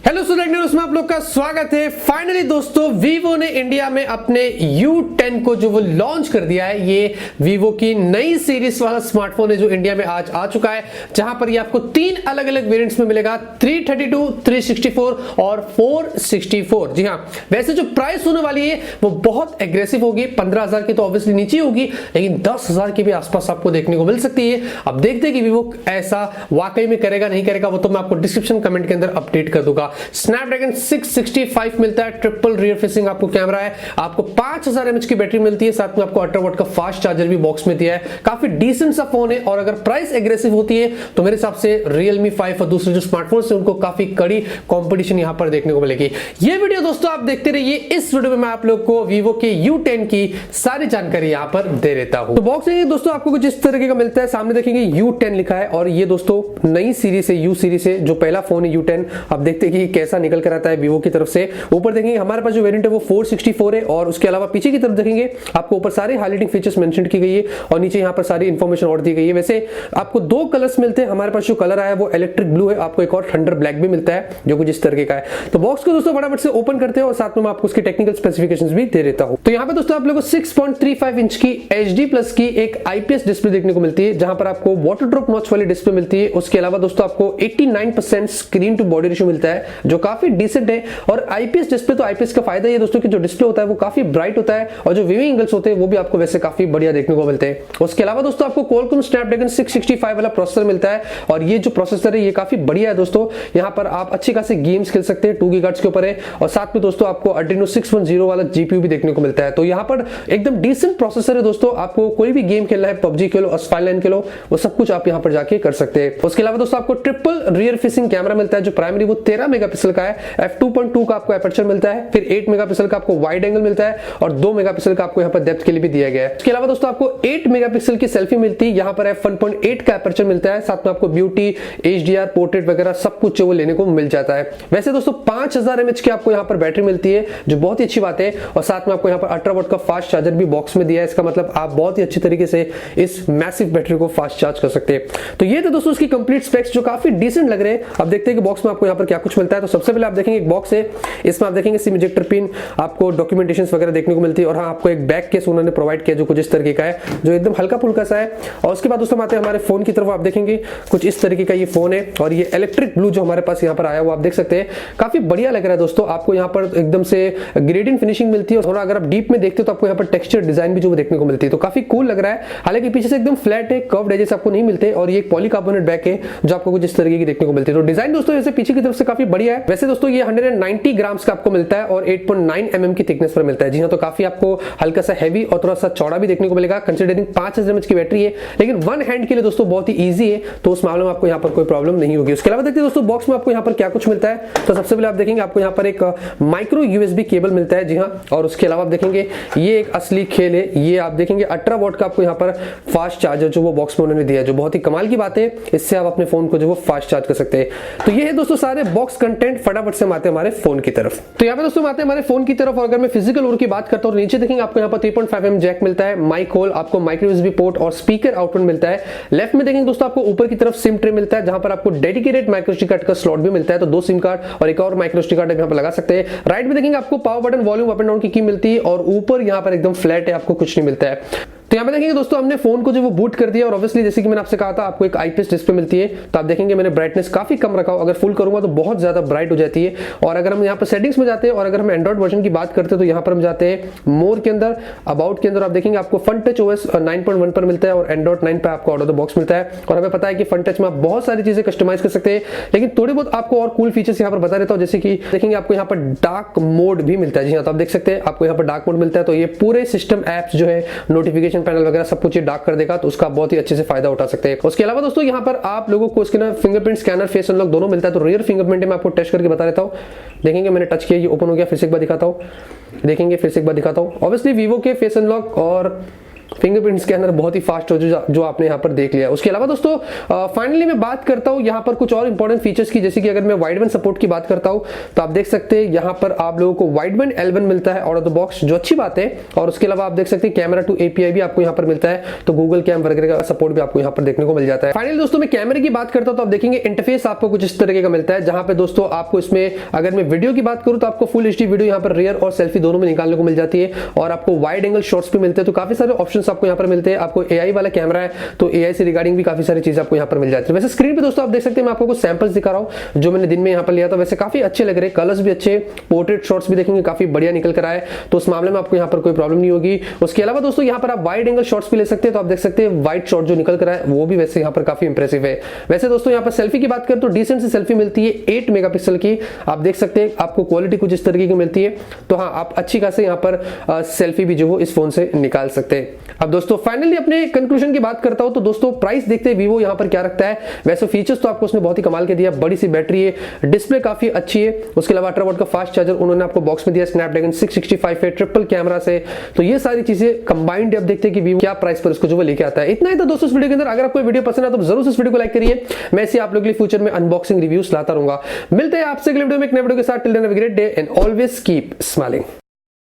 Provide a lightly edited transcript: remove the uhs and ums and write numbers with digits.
Hello student, उसमें आप लोग का स्वागत है। फाइनली दोस्तों वीवो ने इंडिया में अपने U10 को जो वो लॉन्च कर दिया है। ये वीवो की नई सीरीज वाला स्मार्टफोन है जो इंडिया में आज आ चुका है, जहां पर ये आपको तीन अलग अलग वेरिएंट्स में मिलेगा, 332, 364 और 464। जी हाँ, वैसे जो प्राइस होने वाली है वो बहुत एग्रेसिव होगी। 15,000 की तो ऑब्वियसली नीचे होगी, लेकिन 10,000 के भी आसपास आपको देखने को मिल सकती है। अब देखते हैं कि वीवो ऐसा वाकई में करेगा नहीं करेगा, वो तो मैं आपको डिस्क्रिप्शन कमेंट के अंदर अपडेट कर दूंगा। स्नैपड्रैगन 665 मिलता है, ट्रिपल रियर फेसिंग आपको कैमरा है, आपको 5000 mAh की बैटरी मिलती है, साथ में आपको 18 वाट का फास्ट चार्जर भी बॉक्स में दिया है। काफी डिसेंट सा फोन है, और अगर प्राइस एग्रेसिव होती है तो मेरे हिसाब से Realme 5 और दूसरे जो स्मार्टफोन है उनको काफी कड़ी कंपटीशन यहां पर देखने को मिलेगी। ये वीडियो दोस्तों आप देखते रहिए। इस वीडियो में मैं आप लोग को वीवो के U10 की सारी जानकारी यहां पर दे देता हूं। तो बॉक्स में दोस्तों आपको कुछ इस तरीके का मिलता है। सामने देखेंगे U10 लिखा है, और ये दोस्तों नई सीरीज है, U सीरीज है, जो पहला फोन है U10। अब देखते हैं कि कैसा निकल कर आता है वीवो की तरफ से। ऊपर देखेंगे हमारे पास जो वेरिएंट है वो 464 है, और उसके अलावा पीछे की तरफ देखेंगे आपको ऊपर सारे हाइलाइटिंग फीचर्स मेंशन की गई है, और नीचे यहां पर सारी इंफॉर्मेशन और दी गई है। वैसे आपको दो कलर्स मिलते हैं। हमारे पास जो कलर आया है वो इलेक्ट्रिक ब्लू है, आपको एक और थंडर ब्लैक भी मिलता है जो कुछ इस तरीके का है। तो बॉक्स को दोस्तों फटाफट से ओपन करते हैं, और साथ में मैं आपको उसके टेक्निकल स्पेसिफिकेशंस भी दे देता हूं। तो यहां पे दोस्तों आप लोगों को 6.35 इंच की HD प्लस की एक IPS डिस्प्ले देखने को मिलती है, जहां पर आपको वाटर ड्रॉप नॉच वाली डिस्प्ले मिलती है। उसके अलावा दोस्तों आपको 89% स्क्रीन टू बॉडी रेशियो मिलता है, जो काफी डिसेंट है। और IPS डिस्प्ले, तो IPS का फायदा ये दोस्तों कि जो डिस्प्ले होता है वो काफी ब्राइट होता है, और जो व्यूइंग एंगल्स होते हैं वो भी आपको वैसे काफी बढ़िया देखने को मिलते हैं। उसके अलावा दोस्तों आपको Qualcomm Snapdragon 665 वाला प्रोसेसर मिलता है, और ये जो प्रोसेसर है ये काफी बढ़िया है दोस्तों। यहाँ पर आप अच्छे खासे गेम्स खेल सकते हैं, 2 गीगाहर्ट्ज के ऊपर है, और साथ में दोस्तों आपको Adreno 610 वाला GPU भी देखने को मिलता है। तो यहाँ पर एकदम डिसेंट प्रोसेसर है दोस्तों। आपको कोई भी गेम खेलना है, PUBG खेलो, अस्फाइल लाइन खेलो, वो सब कुछ आप यहाँ पर जाके कर सकते हैं। उसके अलावा दोस्तों आपको ट्रिपल रियर फेसिंग कैमरा मिलता है, जो प्राइमरी वो 13 मेगापिक्सल का है, f2.2 का आपको एपर्चर मिलता है, फिर 8 मेगापिक्सल का आपको वाइड एंगल मिलता है, और 2 मेगापिक्सल का आपको यहाँ पर डेप्थ के लिए भी दिया गया है। इसके अलावा दोस्तों आपको 8 मेगापिक्सल की सेल्फी मिलती है, यहाँ पर f1.8 का एपर्चर मिलता है, साथ में आपको ब्यूटी, HDR, पोर्ट्रेट वगैरह सब कुछ वो लेने को मिल जाता है। वैसे दोस्तों 5000 mAh की आपको यहाँ पर बैटरी मिलती है, जो बहुत ही अच्छी बात है, और साथ में आपको यहाँ पर 18 वाट का फास्ट चार्जर भी बॉक्स में दिया है। इसका मतलब आप बहुत ही अच्छी तरीके से इस मैसिव बैटरी को फास्ट चार्ज कर सकते हैं। तो ये थे दोस्तों इसकी कंप्लीट स्पेक्स, जो काफी डिसेंट लग रहे हैं। अब देखते हैं कि बॉक्स में आपको यहाँ पर क्या कुछ मिलता है। तो सबसे पहले आप देखेंगे एक बॉक्स है, इसमें आप देखेंगे सिम इजेक्टर पिन, आपको डॉक्यूमेंटेशन वगैरह देखने को मिलती है, और हाँ आपको एक बैक केस उन्होंने प्रोवाइड किया जो कुछ इस तरीके का है, जो एकदम हल्का फुल्का सा है। और उसके बाद दोस्तों आते हैं हमारे फोन की तरफ। आप देखेंगे कुछ इस तरीके का ये फोन है, और ये इलेक्ट्रिक ब्लू जो हमारे पास यहाँ पर आया हुआ आप देख सकते हैं, काफी बढ़िया लग रहा है दोस्तों। आपको यहाँ पर एकदम से ग्रेडियंट फिनिशिंग मिलती है, और अगर आप डीप में देखते हो तो आपको यहाँ पर टेक्सचर डिजाइन भी जो देखने को मिलती है, तो काफी कूल लग रहा है। हालांकि पीछे से एकदम फ्लैट है, कर्व्ड एजेस आपको नहीं मिलते, और ये एक पॉलीकार्बोनेट बैक है जो आपको कुछ इस तरीके की देखने को मिलती है। तो डिजाइन दोस्तों जैसे पीछे की तरफ से काफी बढ़िया है। वैसे दोस्तों ये 190 ग्राम्स का आपको मिलता है, और 8.9 mm की थिकनेस पर मिलता है। जी हाँ, तो काफी आपको हल्का सा हैवी और थोड़ा सा चौड़ा भी देखने को मिलेगा, कंसिडरिंग 5000 mAh की बैटरी है, लेकिन वन हैंड के लिए दोस्तों बहुत ही ईजी है, तो उस मामले में आपको यहाँ पर कोई प्रॉब्लम नहीं होगी। उसके अलावा देखते हैं दोस्तों बॉक्स में आपको यहाँ पर क्या कुछ मिलता है। तो सबसे पहले आप देखेंगे आपको यहाँ पर एक माइक्रो USB केबल मिलता है, जी हाँ, और उसके अलावा आप देखेंगे ये एक असली खेल है, ये आप देखेंगे 18 वाट का आपको यहाँ पर फास्ट चार्जर जो वो बॉक्स में उन्होंने दिया है, जो बहुत ही कमाल की बात है। इससे आप अपने फोन को जो वो फास्ट चार्ज कर सकते हैं। तो ये है दोस्तों सारे बॉक्स कंटेंट। फटाफट से आते हैं हमारे फोन की तरफ। तो यहाँ पे दोस्तों आते हैं हमारे फोन की तरफ, और अगर मैं फिजिकल ओर की बात करता हूँ, नीचे देखेंगे आपको यहाँ पर 3.5 mm जैक मिलता है, माइक होल, आपको माइक्रो USB पोर्ट और स्पीकर आउटपुट मिलता है। लेफ्ट में देखेंगे दोस्तों आपको ऊपर की तरफ सिम ट्रे मिलता है, जहां पर आपको डेडिकेटेड माइक्रो SD कार्ड का स्लॉट भी मिलता है, तो 2 सिम कार्ड और एक और माइक्रो SD कार्ड यहाँ पर लगा सकते हैं। राइट में देखेंगे आपको power button, volume up and down की मिलती है, और ऊपर यहाँ पर एकदम फ्लैट है, आपको कुछ नहीं मिलता है। तो यहाँ पे देखेंगे दोस्तों हमने फोन को जो वो बूट कर दिया, और ऑब्वियसली जैसे कि मैंने आपसे कहा था आपको एक IPS डिस्प्ले मिलती है। तो आप देखेंगे मैंने ब्राइटनेस काफी कम रखा हो, अगर फुल करूंगा तो बहुत ज्यादा ब्राइट हो जाती है। और अगर हम यहाँ पर सेटिंग्स में जाते हैं, और अगर हम एंड्रॉइड वर्जन की बात करते हैं, तो यहाँ पर हम जाते हैं मोर के अंदर, अबाउट के अंदर, आप देखेंगे आपको फन टच OS 9.1 पर मिलता है, और एंड्रॉइड 9 पर आपको आउट ऑफ द बॉक्स मिलता है। और हमें पता है कि फन टच में आप बहुत सारी चीजें कस्टमाइज कर सकते हैं, लेकिन थोड़ी बहुत आपको और कूल फीचर्स यहाँ पर बता देता हूँ। जैसे कि देखेंगे आपको यहाँ पर डार्क मोड भी मिलता है, जी हाँ, तो आप देख सकते हैं आपको यहाँ पर डार्क मोड मिलता है। तो ये पूरे सिस्टम एप्स जो है, नोटिफिकेशन पैनल वगैरह सब कुछ डार्क कर देगा, तो उसका बहुत ही अच्छे से फायदा उठा सकते हैं। उसके अलावा दोस्तों यहाँ पर आप लोगों को इसके ना फिंगरप्रिंट स्कैनर, फेस अनलॉक दोनों मिलता है। तो रियर फिंगरप्रिंट मैं आपको टेस्ट करके बता देता हूँ। देखेंगे मैंने टच किया, ये ओपन हो गया, फिर से एक बार दिखाता हूँ, देखेंगे फिर से एक बार दिखाता हूँ। ऑब्वियसली वीवो के फेस अनलॉक और फिंगरप्रिंट स्कैनर बहुत ही फास्ट हो जो आपने यहाँ पर देख लिया। उसके अलावा दोस्तों फाइनली मैं बात करता हूँ यहाँ पर कुछ और इंपॉर्टेंट फीचर्स की, जैसे कि अगर मैं वाइड बैंड सपोर्ट की बात करता हूँ तो आप देख सकते हैं यहाँ पर आप लोगों को वाइड बैंड L1 मिलता है आउट ऑफ द बॉक्स, जो अच्छी बात है। और उसके अलावा आप देख सकते हैं कैमरा टू API भी आपको यहाँ पर मिलता है, तो गूगल कैम वगैरह का सपोर्ट भी आपको यहाँ पर देखने को मिल जाता है। फाइनली दोस्तों मैं कैमरे की बात करता हूँ तो आप देखेंगे इंटरफेस आपको कुछ इस तरीके का मिलता है, जहां पे दोस्तों आपको इसमें अगर मैं वीडियो की बात करूं तो आपको फुल HD वीडियो यहाँ पर रियर और सेल्फी दोनों में निकालने को मिल जाती है, और आपको वाइड एंगल शॉट्स भी मिलते हैं। तो काफी सारे ऑप्शंस आपको यहाँ पर मिलते हैं। आपको AI वाला कैमरा है तो AI से रिगार्डिंग भी काफी सारी चीजें आपको यहाँ पर मिल जाती है। वैसे स्क्रीन पे दोस्तों आप देख सकते हैं, मैं आपको कुछ सैंपल्स दिखा रहा हूँ जो मैंने दिन में यहाँ पर लिया था। वैसे काफी अच्छे लग रहे हैं, कलर्स भी अच्छे, पोर्ट्रेट शॉट्स भी देखेंगे काफी बढ़िया निकल कर आए, तो उस मामले में आपको यहाँ पर कोई प्रॉब्लम नहीं होगी। उसके अलावा दोस्तों यहाँ पर आप वाइड एंगल शॉट्स भी ले सकते हैं, तो आप देख सकते हैं वाइड शॉट जो निकल कर आए वो भी वैसे यहाँ पर काफी इंप्रेसिव है। वैसे दोस्तों यहाँ पर सेल्फी की बात करें तो डिसेंट सी सेल्फी मिलती है 8 मेगापिक्सल की, आप देख सकते हैं आपको क्वालिटी कुछ इस तरीके की मिलती है। तो हाँ, आप अच्छी खासी यहाँ पर सेल्फी भी जो हो इस फोन से निकाल सकते हैं। अब दोस्तों फाइनली अपने कंक्लूजन की बात करता हूं तो दोस्तों प्राइस देखते हैं वीवो यहाँ पर क्या रखता है। वैसे फीचर्स तो आपको उसने बहुत ही कमाल के दिया, बड़ी सी बैटरी है, डिस्प्ले काफी अच्छी है, उसके अलावा 18 वॉट का फास्ट चार्जर उन्होंने आपको बॉक्स में दिया, स्नैपड्रैगन 665 है, ट्रिपल कैमरा से। तो ये सारी चीजें कंबाइंड अब देखते हैं कि वीवो क्या प्राइस पर इसको जो वो लेके आता है। इतना ही था दोस्तों इस वीडियो के अंदर। अगर आपको वीडियो पसंद है तो जरूर इस वीडियो को लाइक करिए। मैं इसे आप लोगों के लिए फ्यूचर में अनबॉक्सिंग रिव्यूज लाता रहूंगा। मिलते हैं आपसे अगले वीडियो में एक नए वीडियो के साथ। Till then have a great day and always keep smiling.